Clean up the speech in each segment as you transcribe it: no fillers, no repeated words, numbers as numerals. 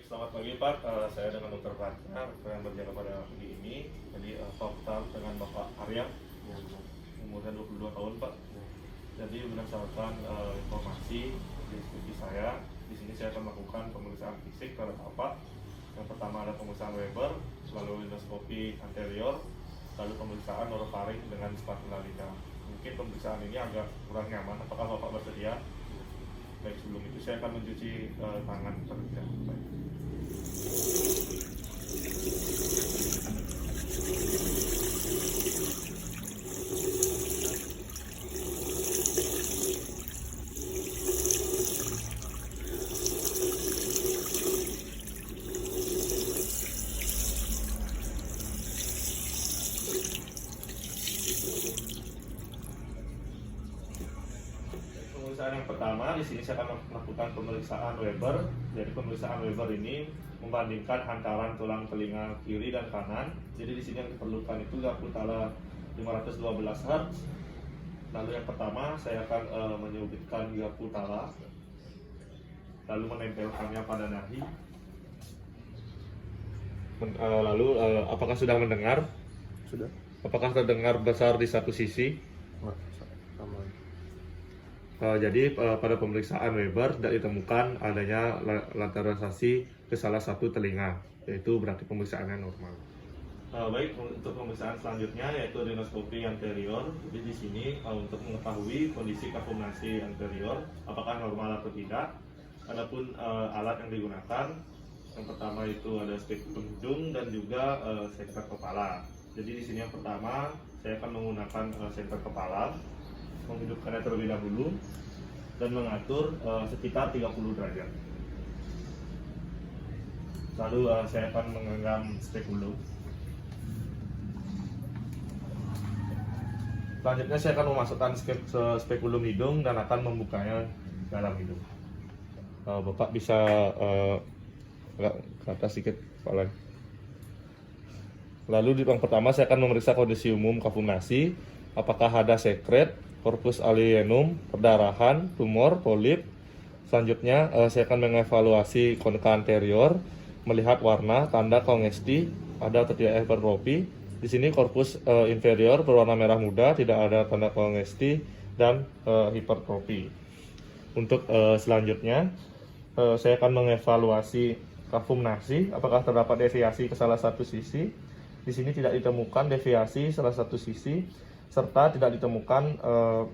Selamat pagi Pak. Saya dengan Dokter Ratna yang berjaga pada pagi ini. Jadi total dengan Bapak Arya, umurnya 22 tahun Pak. Jadi berdasarkan informasi diskusi saya, di sini saya akan melakukan pemeriksaan fisik terhadap Bapak. Yang pertama ada pemeriksaan Weber, lalu endoskopi anterior, lalu pemeriksaan orofaring dengan spatula lidah. Mungkin pemeriksaan ini agak kurang nyaman. Apakah Bapak bersedia? Baik, sebelum itu saya akan mencuci tangan terlebih dahulu. Pemeriksaan yang pertama, di sini saya akan melakukan pemeriksaan Weber. Jadi pemeriksaan Weber ini membandingkan hantaran tulang telinga kiri dan kanan. Jadi di sini yang diperlukan itu garpu tala 512 Hz. Lalu yang pertama saya akan menyubitkan garpu tala, lalu menempelkannya pada nahi. Lalu apakah sudah mendengar? Sudah. Apakah terdengar besar di satu sisi? Jadi pada pemeriksaan Weber tidak ditemukan adanya lateralisasi ke salah satu telinga, yaitu berarti pemeriksaannya normal. Baik, untuk pemeriksaan selanjutnya yaitu rinoskopi anterior. Jadi di sini untuk mengetahui kondisi kafumnasi anterior apakah normal atau tidak. Adapun alat yang digunakan, yang pertama itu ada spekulum hidung dan juga senter kepala. Jadi di sini yang pertama saya akan menggunakan senter kepala, menghidupkannya terlebih dahulu dan mengatur sekitar 30 derajat. Lalu saya akan menggenggam spekulum. Selanjutnya saya akan memasukkan spekulum hidung dan akan membukanya dalam hidung. Bapak bisa ke atas sedikit kepala. Lalu yang pertama saya akan memeriksa kondisi umum kafumnasi, apakah ada sekret, korpus alienum, perdarahan, tumor, polip. Selanjutnya saya akan mengevaluasi konika anterior, melihat warna, tanda kongesti, ada atau tidak hipertrofi. Di sini korpus inferior berwarna merah muda, tidak ada tanda kongesti dan hipertrofi. Untuk selanjutnya saya akan mengevaluasi kafumnasi, apakah terdapat deviasi ke salah satu sisi. Di sini tidak ditemukan deviasi salah satu sisi, serta tidak ditemukan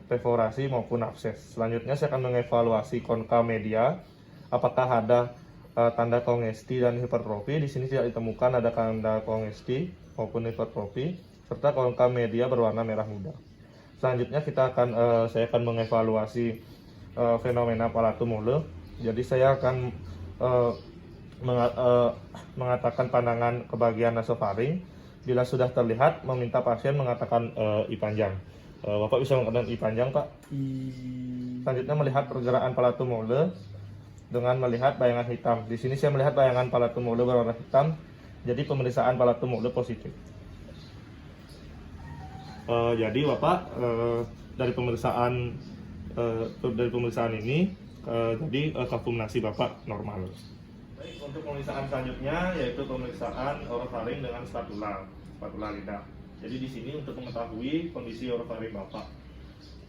perforasi maupun abses. Selanjutnya saya akan mengevaluasi konka media, apakah ada tanda kongesti dan hipertrofi. Di sini tidak ditemukan ada tanda kongesti maupun hipertrofi, serta konka media berwarna merah muda. Selanjutnya saya akan mengevaluasi fenomena palatum mole. Jadi saya akan mengatakan pandangan ke bagian nasofaring. Bila sudah terlihat, meminta pasien mengatakan I panjang. Bapak bisa mengatakan I panjang, Pak? Selanjutnya melihat pergerakan palatum mole dengan melihat bayangan hitam. Di sini saya melihat bayangan palatum mole berwarna hitam. Jadi pemeriksaan palatum mole positif. Jadi Bapak dari pemeriksaan ini jadi kafumnasi Bapak normal. Baik, untuk pemeriksaan selanjutnya yaitu pemeriksaan orofaring dengan spatula lidah. Jadi di sini untuk mengetahui kondisi orofaring Bapak.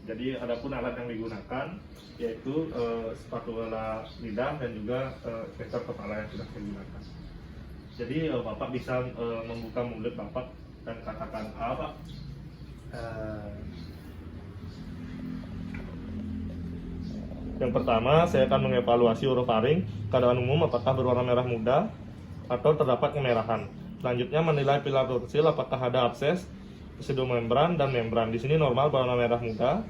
Jadi adapun alat yang digunakan yaitu spatula lidah dan juga senter kepala yang sudah digunakan. Jadi Bapak bisa membuka mulut Bapak dan katakan apa? Yang pertama, saya akan mengevaluasi orofaring, keadaan umum apakah berwarna merah muda atau terdapat kemerahan. Selanjutnya menilai pilar tonsil apakah ada abses, pseudomembran dan membran. Di sini normal berwarna merah muda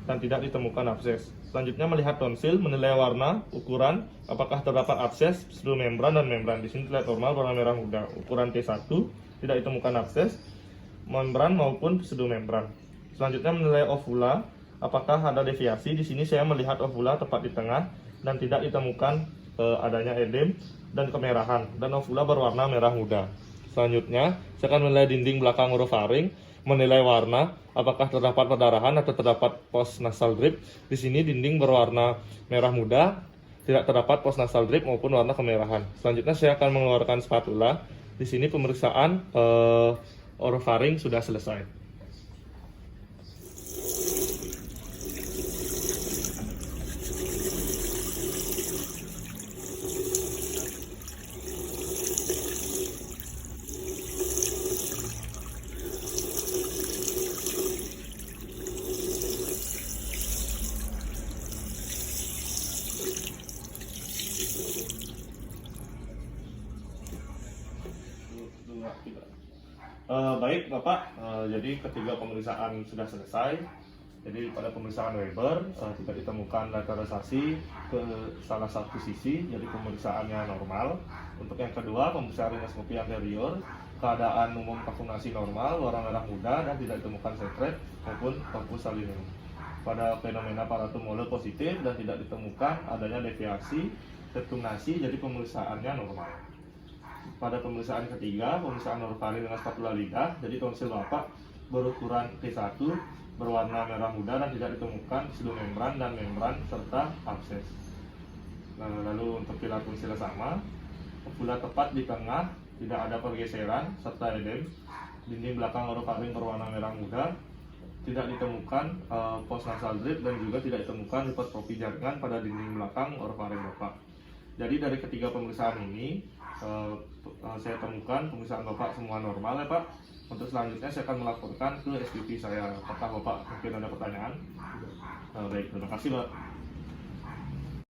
dan tidak ditemukan abses. Selanjutnya melihat tonsil, menilai warna, ukuran, apakah terdapat abses, pseudomembran dan membran. Di sini terlihat normal berwarna merah muda. Ukuran T1 tidak ditemukan abses, membran maupun pseudomembran. Selanjutnya menilai ovula, apakah ada deviasi. Di sini saya melihat ovula tepat di tengah dan tidak ditemukan adanya edem dan kemerahan, dan ovula berwarna merah muda. Selanjutnya saya akan menilai dinding belakang orofaring, menilai warna, apakah terdapat perdarahan atau terdapat post nasal drip. Di sini dinding berwarna merah muda Tidak terdapat pos nasal drip maupun warna kemerahan. Selanjutnya saya akan mengeluarkan spatula. Di sini pemeriksaan orofaring sudah selesai. Baik Bapak, jadi ketiga pemeriksaan sudah selesai. Jadi pada pemeriksaan Weber tidak ditemukan lateralisasi ke salah satu sisi, jadi pemeriksaannya normal. Untuk yang kedua, pemeriksaan rinoskopi anterior, keadaan umum kalkulasi normal, warna merah muda dan tidak ditemukan sekret maupun corpus allineum. Pada fenomena paratumor positif dan tidak ditemukan adanya deviasi, detunasi, jadi pemeriksaannya normal. Pada pemeriksaan ketiga, pemeriksaan orofaring dengan spatula lidah, jadi tonsil Bapak berukuran T1, berwarna merah muda dan tidak ditemukan pseudomembran dan membran serta abses. Nah, lalu untuk pilar tonsil sama, bulat tepat di tengah, tidak ada pergeseran serta edem. Dinding belakang orofaring berwarna merah muda, tidak ditemukan pos nasal drip dan juga tidak ditemukan hipertrofi jaringan pada dinding belakang orofaring Bapak. Jadi dari ketiga pemeriksaan ini saya temukan pemeriksaan Bapak semua normal ya Pak. Untuk selanjutnya saya akan melaporkan ke SPP saya. Apakah Bapak mungkin ada pertanyaan? Baik, terima kasih Pak.